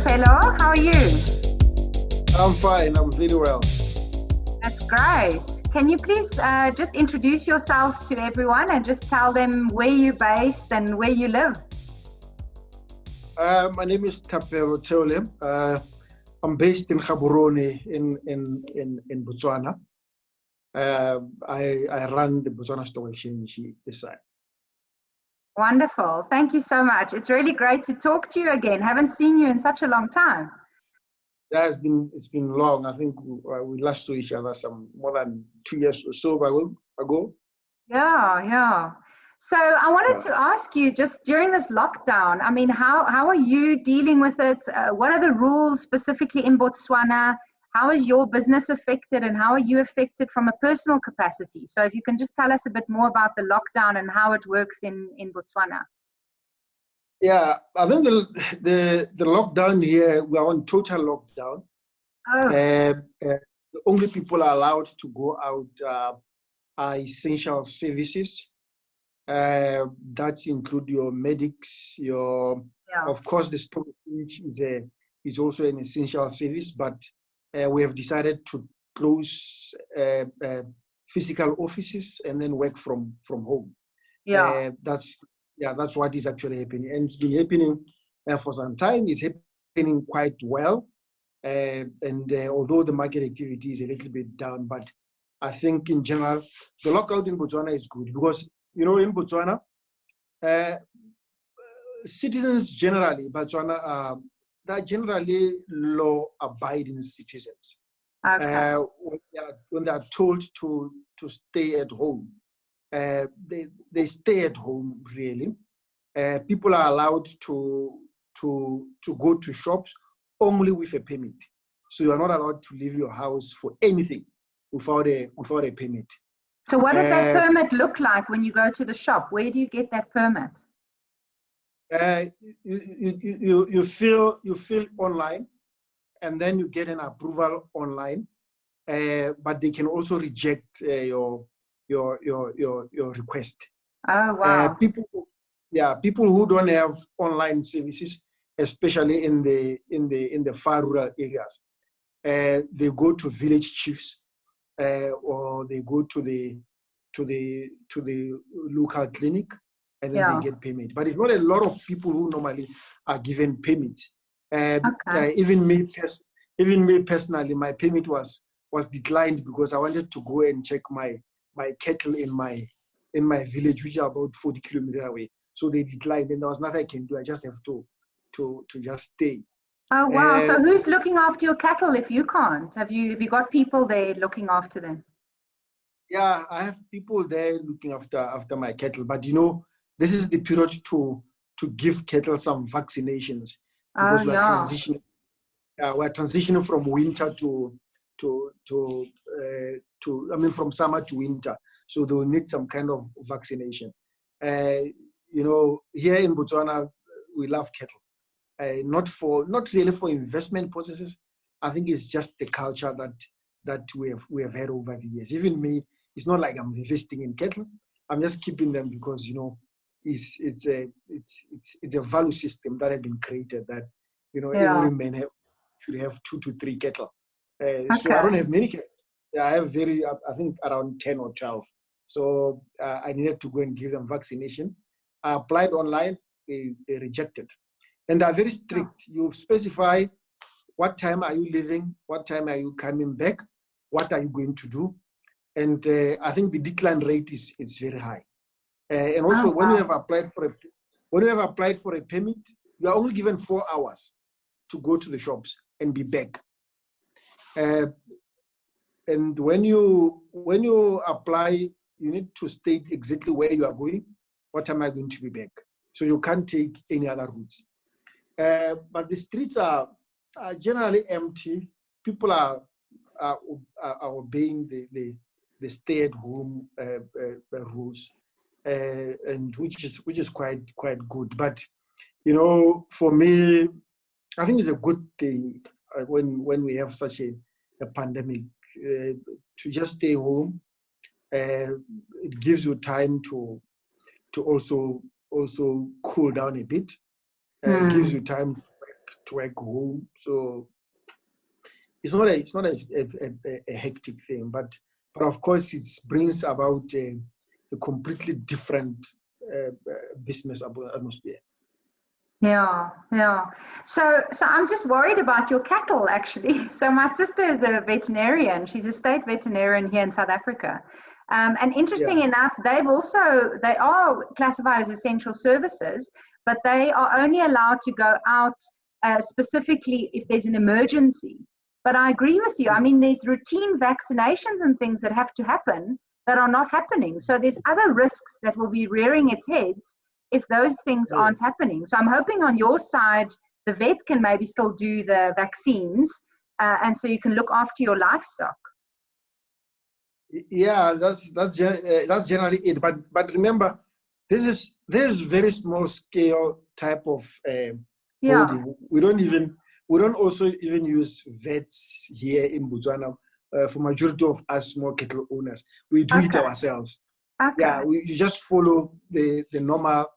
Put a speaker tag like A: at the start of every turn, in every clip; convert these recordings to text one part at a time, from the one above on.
A: Thapelo. How are you?
B: I'm fine. I'm very well.
A: That's great. Can you please just introduce yourself to everyone and just tell them where you're based and where you live?
B: My name is Thapelo Tsheole. I'm based in Gaborone in Botswana. I run the Botswana Stock Exchange this side.
A: Wonderful. Thank you so much. It's really great to talk to you again. Haven't seen you in such a long time.
B: Yeah, it's been long. I think we last saw each other some more than 2 years or so ago.
A: Yeah. So I wanted to ask you, just during this lockdown, I mean, how are you dealing with it? What are the rules specifically in Botswana? How is your business affected and how are you affected from a personal capacity? So if you can just tell us a bit more about the lockdown and how it works in Botswana.
B: Yeah, I think the lockdown here, we are on total lockdown. The only people are allowed to go out are essential services. That include your medics, of course, the stock exchange is also an essential service, but we have decided to close physical offices and then work from home. That's what is actually happening, and it's been happening for some time. It's happening quite well, and although the market activity is a little bit down, but I think in general the lockout in Botswana is good because in Botswana, citizens generally, they're generally law-abiding citizens.
A: Okay.
B: When they are told to stay at home, they stay at home, really. People are allowed to go to shops only with a permit. So you are not allowed to leave your house for anything without a permit.
A: So what does that permit look like when you go to the shop? Where do you get that permit?
B: You fill online, and then you get an approval online. But they can also reject your request.
A: Oh wow!
B: People who don't have online services, especially in the far rural areas, they go to village chiefs, or they go to the local clinic, and then they get permit. But it's not a lot of people who normally are given permits. Even me personally, my permit was declined because I wanted to go and check my cattle in my village, which is about 40 kilometers away. So they declined, and there was nothing I can do. I just have to just stay.
A: Oh wow! So who's looking after your cattle if you can't? Have you got people there looking after them?
B: Yeah, I have people there looking after my cattle. But this is the period to give cattle some vaccinations because we're transitioning from winter from summer to winter. So they will need some kind of vaccination. Here in Botswana, we love cattle. Not really for investment purposes. I think it's just the culture that we have had over the years. Even me, it's not like I'm investing in cattle. I'm just keeping them because it's a value system that has been created that every man should have 2 to 3 cattle. So I don't have many cattle. I have I think around 10 or 12. So I needed to go and give them vaccination. I applied online. They rejected. And they're very strict. You specify what time are you leaving, what time are you coming back, what are you going to do. And I think the decline rate is very high. And also when you have applied for a permit, you are only given 4 hours to go to the shops and be back. And when you apply, you need to state exactly where you are going, what time am I going to be back. So you can't take any other routes. But the streets are generally empty. People are obeying the stay-at-home rules, and which is quite good. But for me, I think it's a good thing when we have such a pandemic to just stay home. It gives you time to also cool down a bit. Gives you time home. So it's not a hectic thing, but of course it brings about a completely different business atmosphere.
A: Yeah, yeah. So I'm just worried about your cattle, actually. So my sister is a veterinarian. She's a state veterinarian here in South Africa. And interesting enough, they are classified as essential services, but they are only allowed to go out specifically if there's an emergency. But I agree with you. I mean, there's routine vaccinations and things that have to happen that are not happening. So there's other risks that will be rearing its heads if those things aren't happening. So I'm hoping on your side, the vet can maybe still do the vaccines, and so you can look after your livestock.
B: Yeah, that's generally it. But remember, this is very small scale type of holding. We don't also even use vets here in Botswana. For majority of us small cattle owners, we do it ourselves. Yeah, you just follow the normal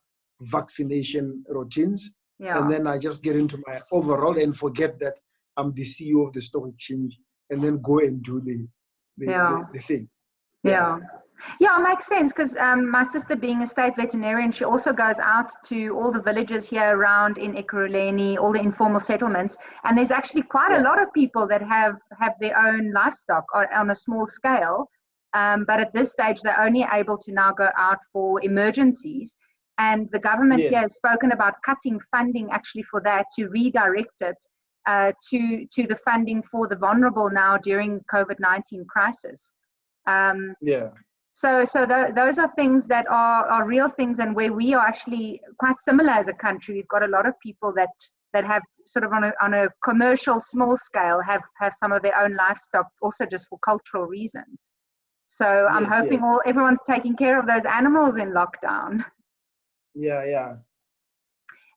B: vaccination routines, and then I just get into my overall and forget that I'm the CEO of the stock exchange, and then go and do the thing.
A: Yeah, it makes sense because my sister, being a state veterinarian, she also goes out to all the villages here around in Ekurhuleni, all the informal settlements, and there's actually quite a lot of people that have their own livestock on a small scale, but at this stage they're only able to now go out for emergencies, and the government here has spoken about cutting funding actually for that, to redirect it to the funding for the vulnerable now during COVID-19 crisis. So those are things that are real things, and where we are actually quite similar as a country. We've got a lot of people that have sort of on a commercial small scale have some of their own livestock, also just for cultural reasons. So I'm hoping everyone's taking care of those animals in lockdown.
B: Yeah.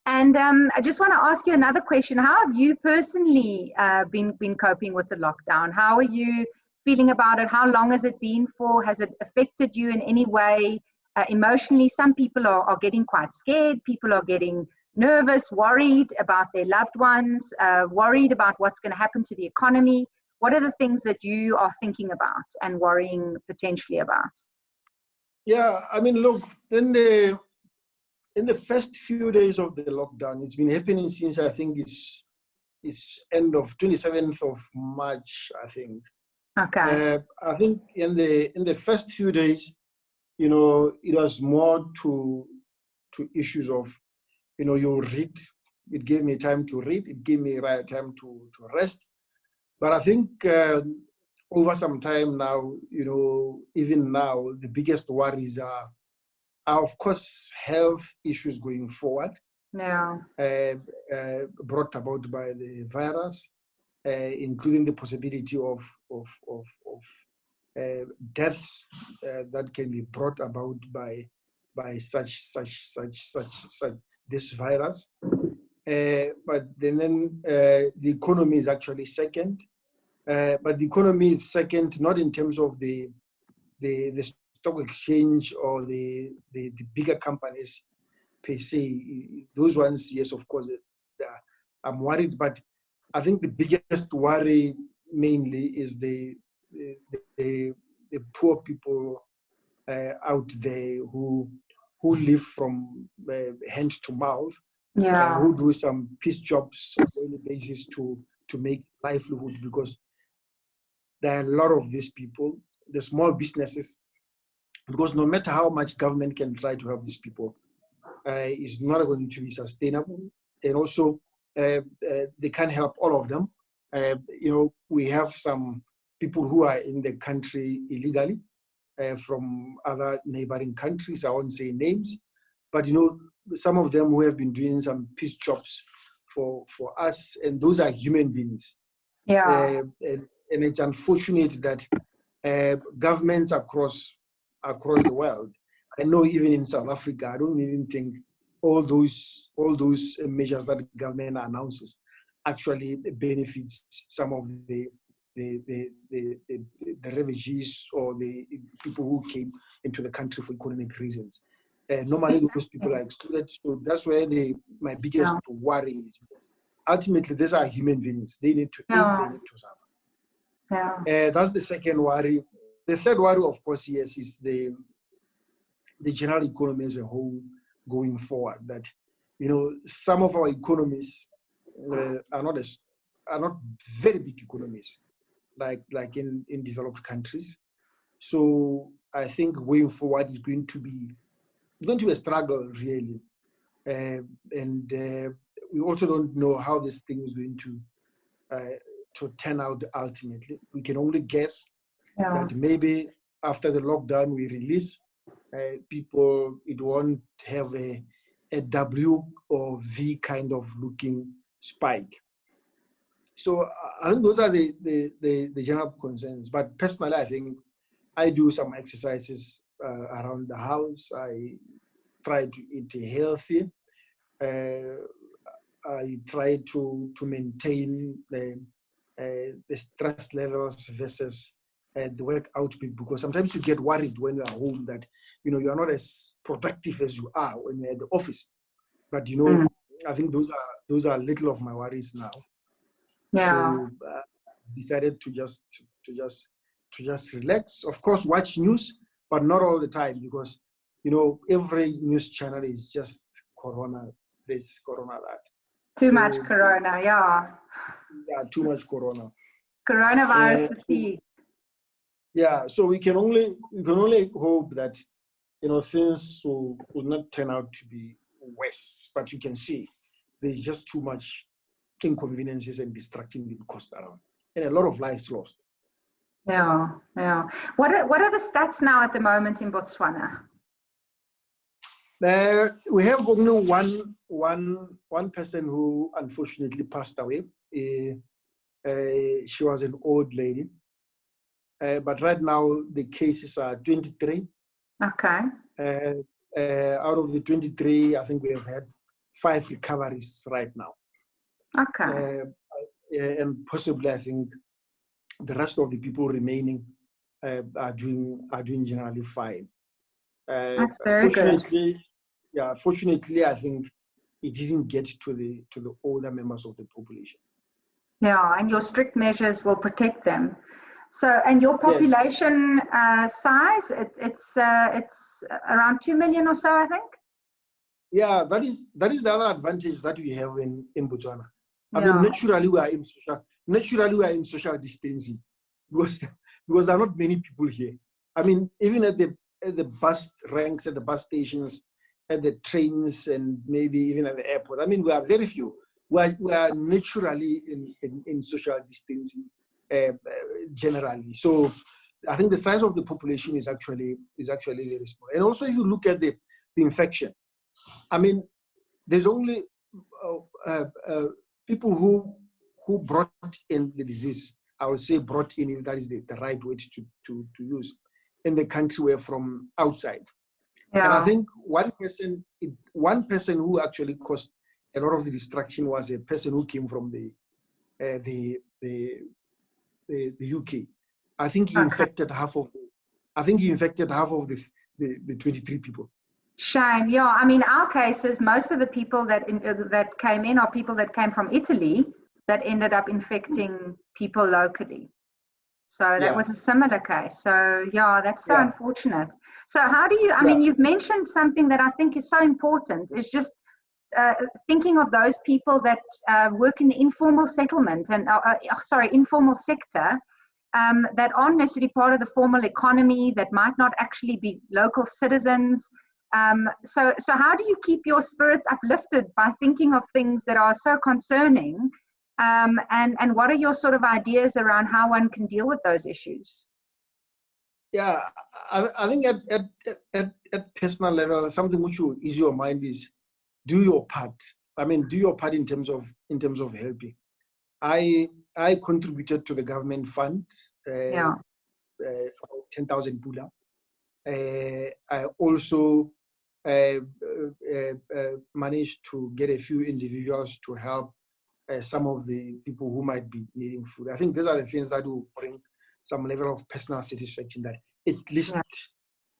A: And I just want to ask you another question. How have you personally been coping with the lockdown? How are you feeling about it? How long has it been for? Has it affected you in any way emotionally? Some people are getting quite scared. People are getting nervous, worried about their loved ones, worried about what's going to happen to the economy. What are the things that you are thinking about and worrying potentially about?
B: Yeah, I mean, look, in the first few days of the lockdown, it's been happening since I think it's end of 27th of March, I think.
A: Okay.
B: I think in the first few days, it was more to issues of, you read. It gave me time to read. It gave me time to rest. But I think over some time now, even now, the biggest worries are of course health issues going forward.
A: Yeah.
B: Brought about by the virus. Including the possibility of deaths that can be brought about by such this virus. But then the economy is actually second. But the economy is second not in terms of the stock exchange or the bigger companies per se. Those ones, yes, of course, I'm worried, but I think the biggest worry mainly is the poor people out there who live from hand to mouth, who do some piece jobs on a daily basis to make livelihood, because there are a lot of these people, the small businesses, because no matter how much government can try to help these people, it's not going to be sustainable. And also, they can't help all of them. We have some people who are in the country illegally from other neighboring countries. I won't say names, but some of them who have been doing some peace jobs for us, and those are human beings. And it's unfortunate that governments across the world, I know even in South Africa, I don't even think all those measures that the government announces actually benefits some of the refugees or the people who came into the country for economic reasons. Normally, those people are excluded. So that's where my biggest worry is. ultimately, these are human beings. They need to eat, they need to survive.
A: Yeah.
B: That's the second worry. The third worry, of course, yes, is the general economy as a whole going forward. That, some of our economies are not very big economies, like in developed countries. So I think going forward is going to be a struggle, really. And we also don't know how this thing is going to turn out ultimately. We can only guess that maybe after the lockdown we release, people, it won't have a W or V kind of looking spike. So I think those are the general concerns. But personally, I think I do some exercises around the house. I try to eat healthy. I try to maintain the stress levels versus the work output, because sometimes you get worried when you're home that you're not as productive as you are when you're at the office. But I think those are little of my worries now. So decided to just relax. Of course, watch news, but not all the time, because every news channel is just corona this, corona that.
A: Too much corona,
B: yeah, too much corona.
A: Coronavirus fatigue.
B: Yeah, so we can only hope that things will not turn out to be worse. But you can see there's just too much inconveniences and distracting being caused around, and a lot of lives lost.
A: Yeah. What are the stats now at the moment in Botswana?
B: We have only one person who unfortunately passed away. She was an old lady. But right now the cases are 23.
A: Okay.
B: Out of the 23, I think we have had 5 recoveries right now.
A: Okay.
B: And possibly, I think the rest of the people remaining are doing generally fine.
A: That's very good.
B: Yeah, fortunately, I think it didn't get to the older members of the population.
A: Yeah, and your strict measures will protect them. So, and your population size, it's around 2 million or so, I think.
B: Yeah, that is the other advantage that we have in Botswana. I mean, naturally we are in social distancing, because there are not many people here. I mean, even at the bus ranks, at the bus stations, at the trains, and maybe even at the airport. I mean, we are very few. We are naturally in social distancing generally. So I think the size of the population is actually very small. And also, if you look at the infection, I mean, there's only people who brought in the disease. I would say brought in, if that is the right word to use, in the country were from outside. Yeah. And I think one person who actually caused a lot of the destruction was a person who came from the UK. I think he infected half of the 23 people.
A: Shame. Yeah, I mean, our cases, most of the people that came in are people that came from Italy that ended up infecting people locally. So that was a similar case. So yeah, that's so unfortunate. So how do you, I mean, you've mentioned something that I think is so important, is just thinking of those people that work in the informal settlement and, informal sector, that aren't necessarily part of the formal economy, that might not actually be local citizens. So how do you keep your spirits uplifted by thinking of things that are so concerning? And what are your sort of ideas around how one can deal with those issues?
B: Yeah, I think at personal level, something which will ease your mind is do your part. I mean, do your part in terms of helping. I contributed to the government fund, 10,000 pula. I also managed to get a few individuals to help some of the people who might be needing food. I think these are the things that will bring some level of personal satisfaction, that at least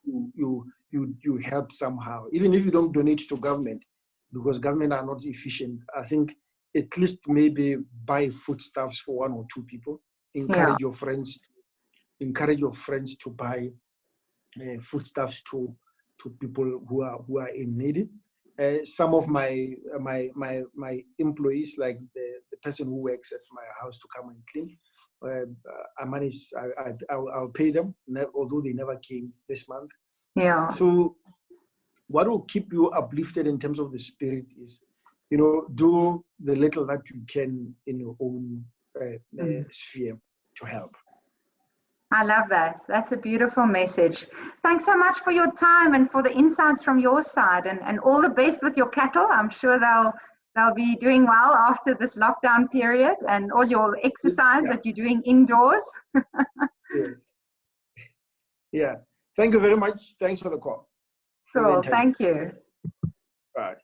B: you help somehow, even if you don't donate to government, because government are not efficient. I think at least maybe buy foodstuffs for 1 or 2 people. Encourage your friends to buy foodstuffs to people who are in need. Some of my employees, like the person who works at my house to come and clean, I'll pay them, although they never came this month.
A: Yeah.
B: So what will keep you uplifted in terms of the spirit is, do the little that you can in your own sphere to help.
A: I love that. That's a beautiful message. Thanks so much for your time and for the insights from your side, and all the best with your cattle. I'm sure they'll be doing well after this lockdown period, and all your exercise that you're doing indoors.
B: Yeah. Thank you very much. Thanks for the call.
A: Cool. Thank you.
B: Bye.